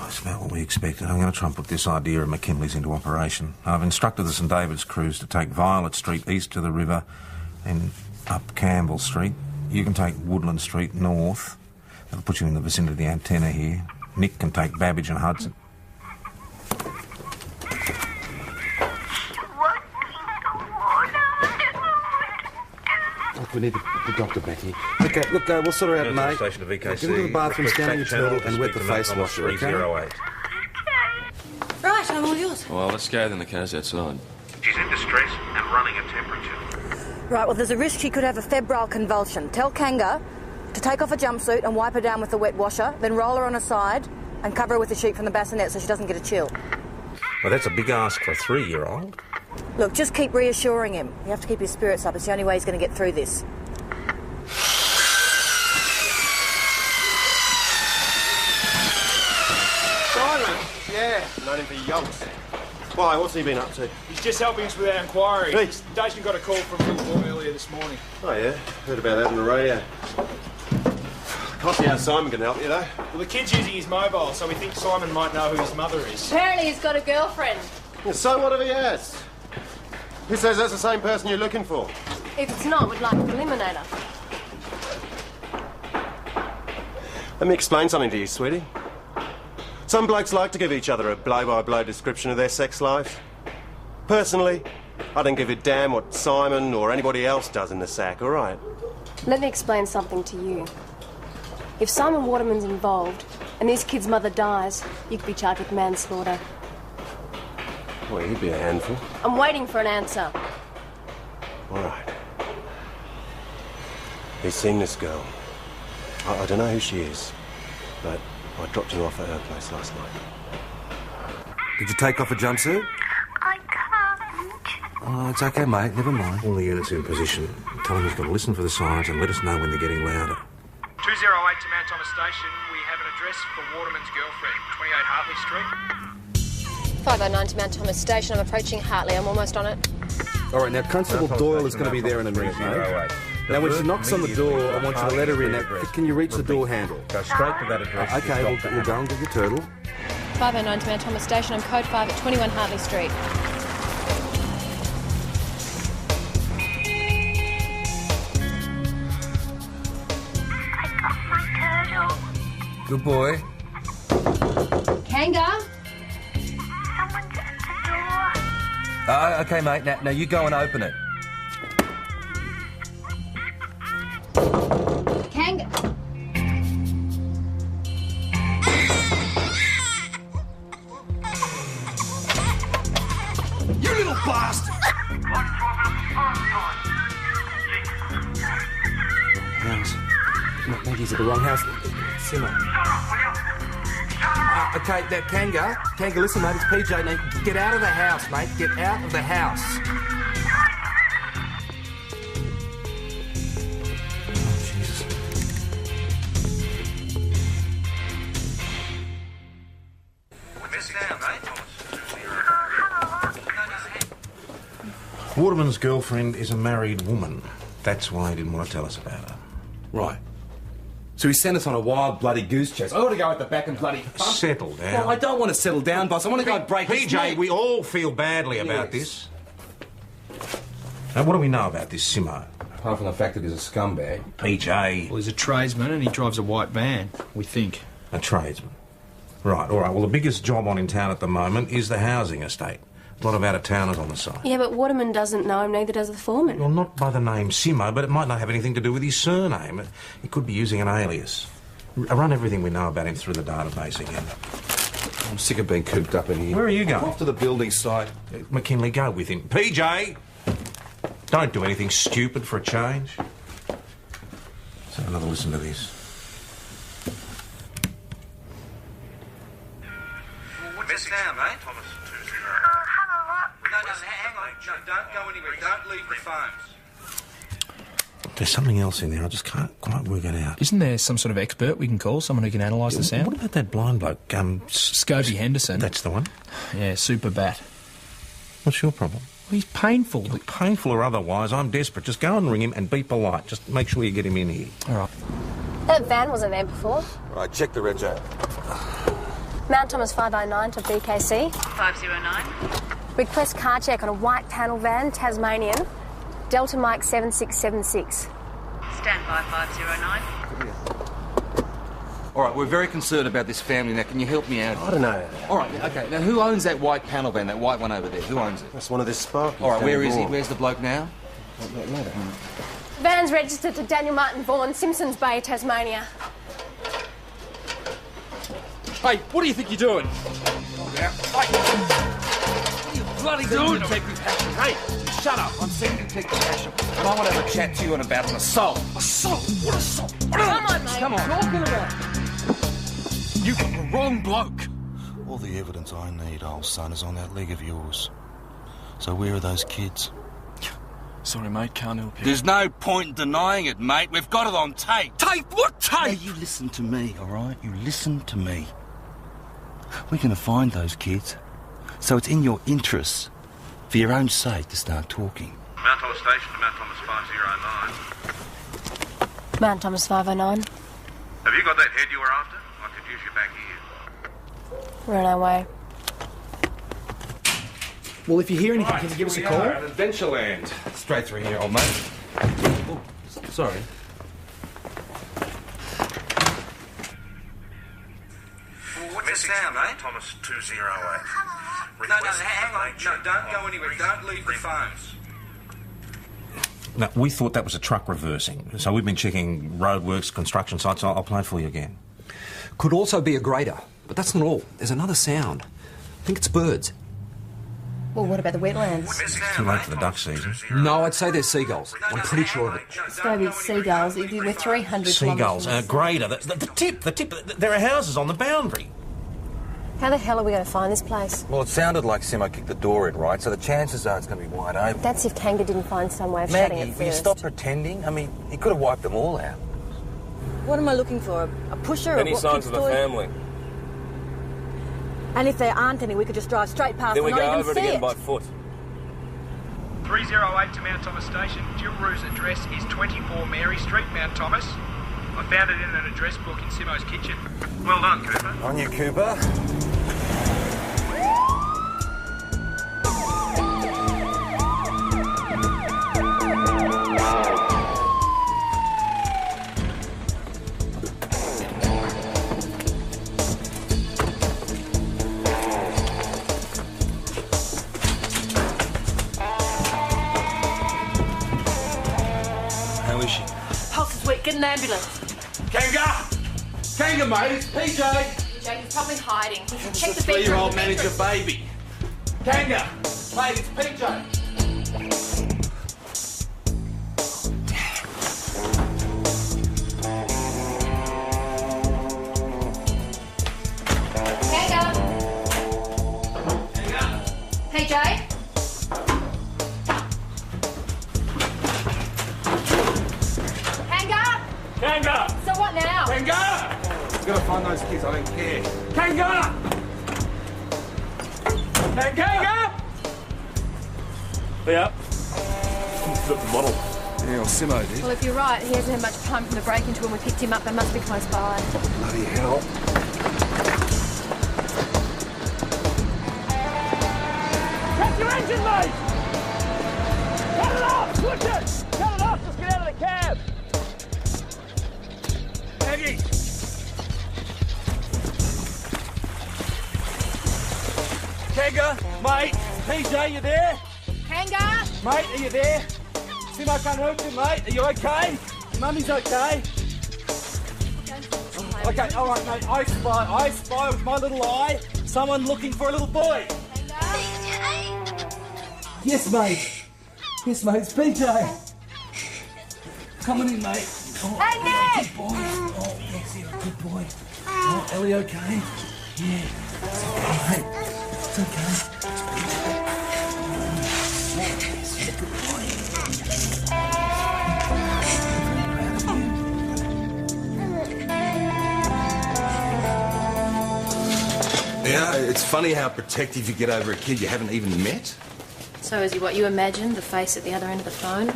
Speaker 11: It's about what we expected. I'm going to try and put this idea of McKinley's into operation. I've instructed the St David's crews to take Violet Street east to the river and up Campbell Street. You can take Woodland Street north. That'll put you in the vicinity of the antenna here. Nick can take Babbage and Hudson.
Speaker 9: We need the doctor back here. Okay, look, we'll sort her out, mate.
Speaker 11: Station of VKC.
Speaker 9: Get into the bathroom, stand on your turtle, and wet the face washer, okay?
Speaker 11: 308.
Speaker 10: Right, I'm all yours.
Speaker 4: Well, let's go then. The car's outside.
Speaker 6: She's in distress and running a temperature.
Speaker 13: Right, well, there's a risk she could have a febrile convulsion. Tell Kanga to take off a jumpsuit and wipe her down with the wet washer, then roll her on her side and cover her with a sheet from the bassinet so she doesn't get a chill.
Speaker 11: Well, that's a big ask for a 3-year-old.
Speaker 13: Look, just keep reassuring him. You have to keep his spirits up. It's the only way he's going to get through this.
Speaker 9: Simon? Yeah, known him for yonks. Why, what's he been up to?
Speaker 8: He's just helping us with our inquiry.
Speaker 9: Hey.
Speaker 8: The station got a call from Liverpool earlier this morning.
Speaker 9: Oh, yeah? Heard about that on the radio. Can't see how Simon can help you, though.
Speaker 8: Well, the kid's using his mobile, so we think Simon might know who his mother is.
Speaker 1: Apparently he's got a girlfriend.
Speaker 9: Yeah, so what if he has? Who says that's the same person you're looking for?
Speaker 1: If it's not, we'd like to eliminate her.
Speaker 9: Let me explain something to you, sweetie. Some blokes like to give each other a blow-by-blow description of their sex life. Personally, I don't give a damn what Simon or anybody else does in the sack, all right?
Speaker 3: Let me explain something to you. If Simon Waterman's involved and this kid's mother dies, you could be charged with manslaughter.
Speaker 9: Well, he'd be a handful.
Speaker 3: I'm waiting for an answer.
Speaker 9: All right. He's seen this girl. I don't know who she is, but I dropped her off at her place last night. Did you take off a jumpsuit?
Speaker 7: I can't.
Speaker 9: Oh, it's okay, mate. Never mind.
Speaker 11: All the units in position. Tell him he's got to listen for the signs and let us know when they're getting louder.
Speaker 8: 208 to Mount Thomas Station. We have an address for Waterman's girlfriend, 28 Hartley Street.
Speaker 1: 509 to Mount Thomas Station. I'm approaching Hartley. I'm almost on it.
Speaker 9: All right, now, Constable Doyle is going to be there in a minute, mate. Now, when she knocks on the door, I want you to let her in. Now, can you reach the door handle?
Speaker 11: Go straight to that address.
Speaker 9: Okay, we'll go and get your turtle.
Speaker 1: 509 to Mount Thomas Station. I'm code 5 at 21 Hartley Street.
Speaker 2: Good boy.
Speaker 1: Kanga?
Speaker 7: Someone's at the door.
Speaker 2: Okay, mate. Now you go and open it.
Speaker 1: Kanga?
Speaker 2: You little bastard!
Speaker 9: House. Maybe he's at the wrong house. Simmer. Okay, now, Kanga, listen, mate, it's PJ. Now, get out of the house, mate. Get out of the house. Oh, Jesus.
Speaker 11: Waterman's girlfriend is a married woman. That's why he didn't want to tell us about her.
Speaker 2: Right. So he sent us on a wild bloody goose chase. I ought to go at the back and bloody...
Speaker 11: Settle down.
Speaker 2: Well, I don't want to settle down, boss. I want to go break his
Speaker 11: PJ,
Speaker 2: neck.
Speaker 11: we all feel badly about this. Now, what do we know about this Simo?
Speaker 2: Apart from the fact that he's a scumbag.
Speaker 11: PJ.
Speaker 8: Well, he's a tradesman and he drives a white van, we think.
Speaker 11: A tradesman. Right, all right. Well, the biggest job on in town at the moment is the housing estate. A lot of out-of-towners on the site.
Speaker 3: Yeah, but Waterman doesn't know him, neither does the foreman.
Speaker 11: Well, not by the name Simo, but it might not have anything to do with his surname. He could be using an alias. Run everything we know about him through the database again.
Speaker 2: I'm sick of being cooped up in here.
Speaker 11: Where are you going?
Speaker 2: Off to the building site.
Speaker 11: McKinley, go with him. PJ! Don't do anything stupid for a change. Let's have another listen to this.
Speaker 5: What's the sound, mate?
Speaker 7: Have a look.
Speaker 5: No, hang on. No, don't go anywhere. Don't leave the phones.
Speaker 11: There's something else in there. I just can't quite work it out.
Speaker 14: Isn't there some sort of expert we can call? Someone who can analyse the sound?
Speaker 11: What about that blind bloke?
Speaker 14: Scobie Henderson.
Speaker 11: That's the one.
Speaker 14: Yeah, super bat.
Speaker 11: What's your problem?
Speaker 14: He's painful.
Speaker 11: Look, painful or otherwise, I'm desperate. Just go and ring him and be polite. Just make sure you get him in here.
Speaker 14: All right.
Speaker 3: That van wasn't there before.
Speaker 2: Right, check the rego.
Speaker 3: Mount Thomas 509 to BKC.
Speaker 15: 509.
Speaker 3: Request car check on a white panel van, Tasmanian. Delta Mike 7676.
Speaker 15: Stand by 509.
Speaker 2: All right, we're very concerned about this family now. Can you help me out?
Speaker 9: I don't know.
Speaker 2: All right, OK. Now, who owns that white panel van, that white one over there? Who owns it?
Speaker 9: That's one of the Sparkies.
Speaker 2: All right, where is he? Where's the bloke now?
Speaker 3: Van's registered to Daniel Martin Vaughan, Simpsons Bay, Tasmania.
Speaker 14: Hey, what do you think you're doing?
Speaker 2: Hey, what are you bloody doing, Detective Hasham? Hey, shut up. I'm Senior Detective Hasham, and I want to have a chat to you about an assault. Assault? What assault?
Speaker 3: Come on, mate.
Speaker 2: Come on.
Speaker 14: Talking about? You've got the wrong bloke.
Speaker 5: All the evidence I need, old son, is on that leg of yours. So where are those kids?
Speaker 14: Sorry, mate, can't help you.
Speaker 5: There's no point in denying it, mate. We've got it on tape.
Speaker 14: Tape? What tape?
Speaker 5: Now, you listen to me, all right? You listen to me. We're going to find those kids. So it's in your interests, for your own sake, to start talking.
Speaker 8: Mount Thomas Station to Mount Thomas 509.
Speaker 3: Mount Thomas 509.
Speaker 8: Have you got that head you were after? I could use you back here.
Speaker 3: We're on our way.
Speaker 14: Well, if you hear anything, can you give us a call?
Speaker 2: At Adventureland. Straight through here, old mate. Oh, sorry. What's the sound, mate?
Speaker 8: Thomas 208.
Speaker 5: No, hang on. No, don't go anywhere. Don't leave the phones.
Speaker 11: No, we thought that was a truck reversing, so we've been checking roadworks, construction sites. I'll play it for you again.
Speaker 16: Could also be a grader, but that's not all. There's another sound. I think it's birds.
Speaker 3: Well, what about the wetlands?
Speaker 11: It's too late for the duck season.
Speaker 16: No, I'd say they're seagulls. I'm pretty sure of it.
Speaker 1: It's got to be seagulls. We're 300
Speaker 11: Seagulls,
Speaker 1: kilometres from
Speaker 11: grader, the tip. There are houses on the boundary.
Speaker 3: How the hell are we going to find this place?
Speaker 2: Well, it sounded like Simo kicked the door in, right? So the chances are it's going to be wide open.
Speaker 3: That's if Kanga didn't find some way of shutting it
Speaker 2: Maggie, will you
Speaker 3: first.
Speaker 2: stop pretending? I mean, he could have wiped them all out.
Speaker 13: What am I looking for? A pusher?
Speaker 4: Any
Speaker 13: or what
Speaker 4: signs
Speaker 13: keeps
Speaker 4: of the
Speaker 13: doing?
Speaker 4: family?
Speaker 13: And if there aren't any, we could just drive straight past
Speaker 4: Then
Speaker 13: and
Speaker 4: we
Speaker 13: not
Speaker 4: go
Speaker 13: even
Speaker 4: over it
Speaker 13: see
Speaker 4: again
Speaker 13: it.
Speaker 4: by foot.
Speaker 8: 308 to Mount Thomas Station. Jilru's address is 24 Mary Street, Mount Thomas. I found it in an address book in Simo's kitchen. Well done, Cooper.
Speaker 2: On you, Cooper. How is she?
Speaker 1: Pulse is weak. Get an ambulance.
Speaker 2: Kanga! Kanga, mate, it's PJ!
Speaker 1: Jake is probably hiding.
Speaker 2: It's
Speaker 1: Check
Speaker 2: a
Speaker 1: the bedroom.
Speaker 2: 3-year-old manager baby. Kanga! Mate, it's PJ!
Speaker 1: Kanga! Hey, Jay. Kanga!
Speaker 2: Kanga!
Speaker 1: So what now?
Speaker 2: Kanga! We've got to find those kids, I don't care. Kanga! Kanga!
Speaker 4: Yeah. The model.
Speaker 2: Yeah, well, Simo did.
Speaker 1: Well, if you're right, he hasn't had much time from the break-into when we picked him up. They must be close by.
Speaker 2: Bloody hell.
Speaker 17: Cut your engine, mate! Cut it off! Push it! Cut it off! Let's get out of the cab!
Speaker 2: Maggie!
Speaker 14: Kanga, mate. PJ, you there?
Speaker 1: Kanga?
Speaker 14: Mate, are you there? Simo can't hurt you, mate. Are you okay? Mummy's okay. Okay, all right, mate. I spy with my little eye someone looking for a little boy. Yes, mate. Yes, mate. It's PJ. Coming in, mate. Oh,
Speaker 1: Hey,
Speaker 14: good boy. Oh, yes, you're a good boy. Oh, Ellie, okay? Yeah. It's okay, mate. It's okay. Yes, you're a good boy.
Speaker 2: Yeah, it's funny how protective you get over a kid you haven't even met.
Speaker 3: So is he what you imagined, the face at the other end of the phone?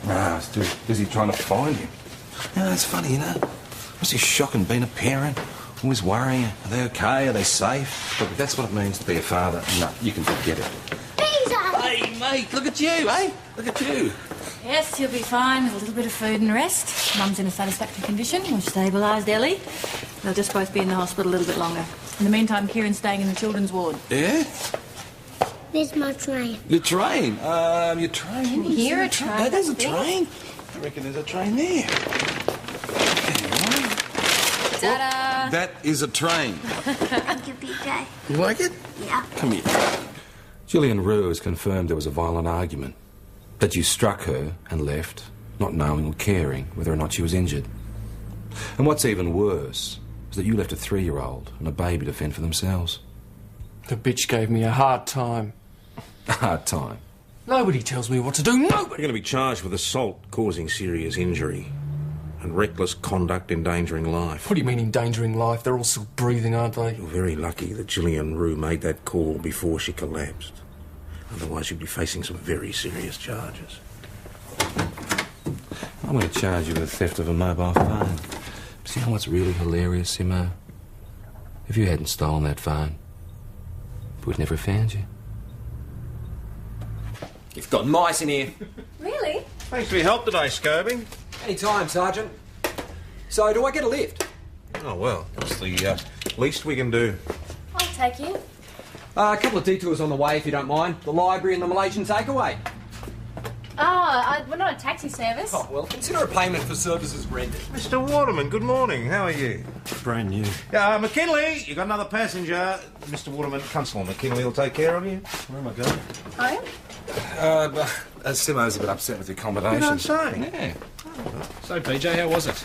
Speaker 2: Nah, it's too busy trying to find him. Yeah, it's funny, you know. Must be shocking being a parent. Always worrying, are they okay, are they safe? Look, if that's what it means to be a father, no, you can forget it. Hey, mate, look at you, eh? Look at you.
Speaker 10: Yes, he'll be fine with a little bit of food and rest. Mum's in a satisfactory condition. We've stabilised Ellie. They'll just both be in the hospital a little bit longer. In the meantime, Kieran's staying in the children's ward.
Speaker 2: Yeah?
Speaker 7: Where's my train?
Speaker 2: Your train? Your train?
Speaker 3: Can you hear a train?
Speaker 2: Oh, there's a
Speaker 3: up there?
Speaker 2: train. I reckon there's a train there.
Speaker 3: Ta-da!
Speaker 2: That is a train.
Speaker 7: Thank you, PJ.
Speaker 2: You like it?
Speaker 7: Yeah.
Speaker 2: Come here. Gillian Rue has confirmed there was a violent argument. That you struck her and left, not knowing or caring whether or not she was injured. And what's even worse is that you left a 3-year-old and a baby to fend for themselves.
Speaker 18: The bitch gave me a hard time.
Speaker 2: A hard time?
Speaker 18: Nobody tells me what to do. Nobody!
Speaker 6: You're going to be charged with assault causing serious injury and reckless conduct endangering life.
Speaker 18: What do you mean endangering life? They're all still breathing, aren't they?
Speaker 6: You're very lucky that Gillian Rue made that call before she collapsed. Otherwise, you'd be facing some very serious charges.
Speaker 2: I'm going to charge you with theft of a mobile phone. See how what's really hilarious, Simo? If you hadn't stolen that phone, we'd never found you.
Speaker 16: You've got mice in here.
Speaker 3: Really?
Speaker 6: Thanks for your help today, Scobie.
Speaker 16: Any time, Sergeant. So, do I get a lift?
Speaker 6: Oh, well, that's the least we can do.
Speaker 3: I'll take you.
Speaker 16: A couple of detours on the way, if you don't mind. The library and the Malaysian takeaway.
Speaker 3: We're not a taxi service.
Speaker 16: Oh, well, consider a payment for services rendered.
Speaker 6: Mr. Waterman, good morning. How are you?
Speaker 4: Brand new.
Speaker 6: McKinley, you got another passenger. Mr. Waterman, Constable McKinley will take care of you. Where am I going?
Speaker 2: Simo's a bit upset with the accommodation.
Speaker 6: You don't say.
Speaker 2: Yeah.
Speaker 14: So, PJ, how was it?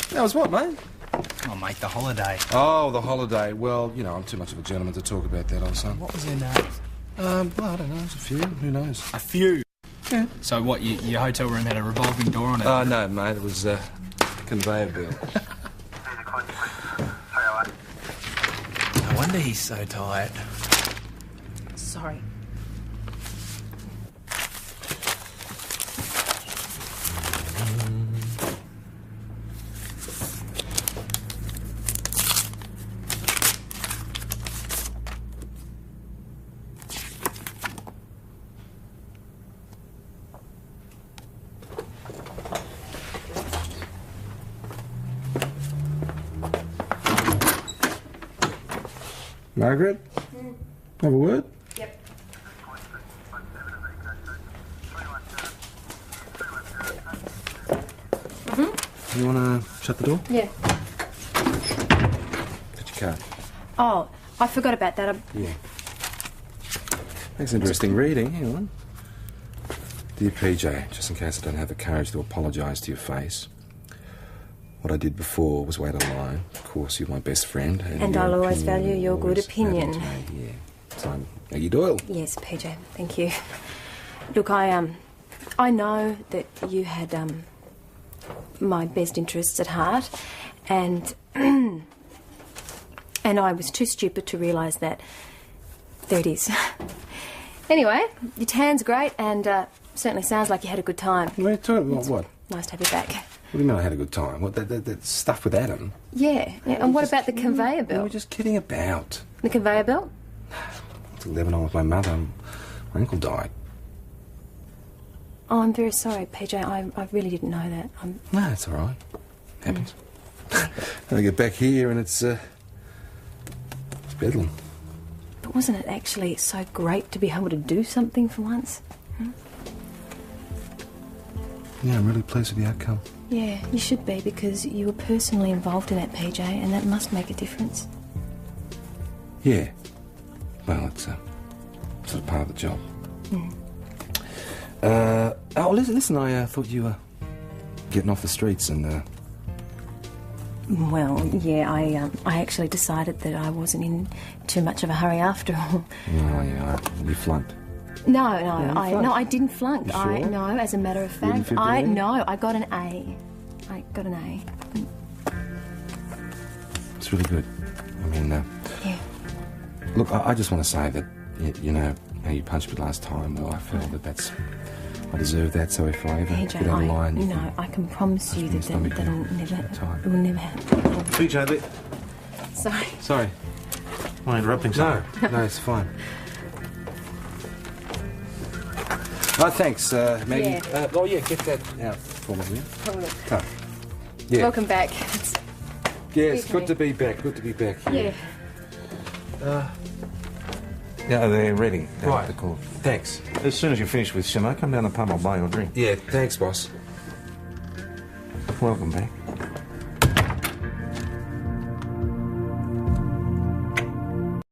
Speaker 2: That was what, mate?
Speaker 14: Oh, mate, the holiday.
Speaker 2: Oh, the holiday. Well, you know, I'm too much of a gentleman to talk about that, old son.
Speaker 14: What was their names?
Speaker 2: Well, I don't know. There's a few. Who knows?
Speaker 14: A few?
Speaker 2: Yeah.
Speaker 14: So what, your hotel room had a revolving door on it?
Speaker 2: Oh, no, mate. It was conveyor belt.
Speaker 14: No wonder he's so tired.
Speaker 3: Sorry.
Speaker 2: Margaret? Have a word?
Speaker 3: Yep.
Speaker 2: You want to shut the door?
Speaker 3: Yeah.
Speaker 2: Get your card.
Speaker 3: Oh, I forgot about that.
Speaker 2: Yeah. That's interesting reading. Hang on. Dear PJ, just in case I don't have the courage to apologise to your face, what I did before was wait in line. Of course, you're my best friend.
Speaker 3: And I'll always value your good opinion.
Speaker 2: Yeah. So, Maggie Doyle.
Speaker 3: Yes, PJ, thank you. Look, I know that you had, my best interests at heart, and and I was too stupid to realise that. There it is. Anyway, your tan's great, and certainly sounds like you had a good time.
Speaker 2: What?
Speaker 3: Nice to have you back.
Speaker 2: What do you mean I had a good time? What, that stuff with Adam?
Speaker 3: Yeah, and what about the conveyor belt?
Speaker 2: We were just kidding about.
Speaker 3: The conveyor belt?
Speaker 2: To Lebanon with my mother. My uncle died.
Speaker 3: Oh, I'm very sorry, PJ. I really didn't know that.
Speaker 2: No, it's all right. Happens. I get back here and it's bedlam.
Speaker 3: But wasn't it actually so great to be able to do something for once?
Speaker 2: Yeah, I'm really pleased with the outcome.
Speaker 3: Yeah, you should be, because you were personally involved in that, PJ, and that must make a difference.
Speaker 2: Yeah. Well, it's sort of part of the job. Listen, I thought you were getting off the streets and...
Speaker 3: Well, yeah, I actually decided that I wasn't in too much of a hurry after all.
Speaker 2: Oh, yeah, you flunked.
Speaker 3: No, I didn't flunk.
Speaker 2: You sure?
Speaker 3: No, as a matter of
Speaker 2: You didn't
Speaker 3: fact,
Speaker 2: fit the A?
Speaker 3: No, I got an A. I got an A.
Speaker 2: It's really good. I mean,
Speaker 3: Yeah.
Speaker 2: Look, I just want to say that, you know, how you punched me last time, well, I feel that I deserve that, so if I ever
Speaker 3: PJ,
Speaker 2: get out of line... you can-
Speaker 3: I can promise you that
Speaker 2: stomach
Speaker 3: that'll
Speaker 2: now.
Speaker 3: never, it will never happen.
Speaker 6: PJ,
Speaker 3: Sorry.
Speaker 2: Sorry.
Speaker 6: Am I interrupting something?
Speaker 2: No, it's fine. Oh, thanks, Maggie.
Speaker 3: Yeah.
Speaker 2: Get that out for me, will you?
Speaker 3: Oh, look.
Speaker 2: Come. Yeah.
Speaker 3: Welcome back.
Speaker 2: Yes,
Speaker 3: Okay.
Speaker 2: good to be back. Good to be back here.
Speaker 3: Yeah.
Speaker 6: Yeah, they're ready.
Speaker 2: Right.
Speaker 6: The call.
Speaker 2: Thanks.
Speaker 6: As soon as you finish with Shimo, come down the pub, I'll buy you a drink.
Speaker 2: Yeah, thanks, boss.
Speaker 6: Welcome back.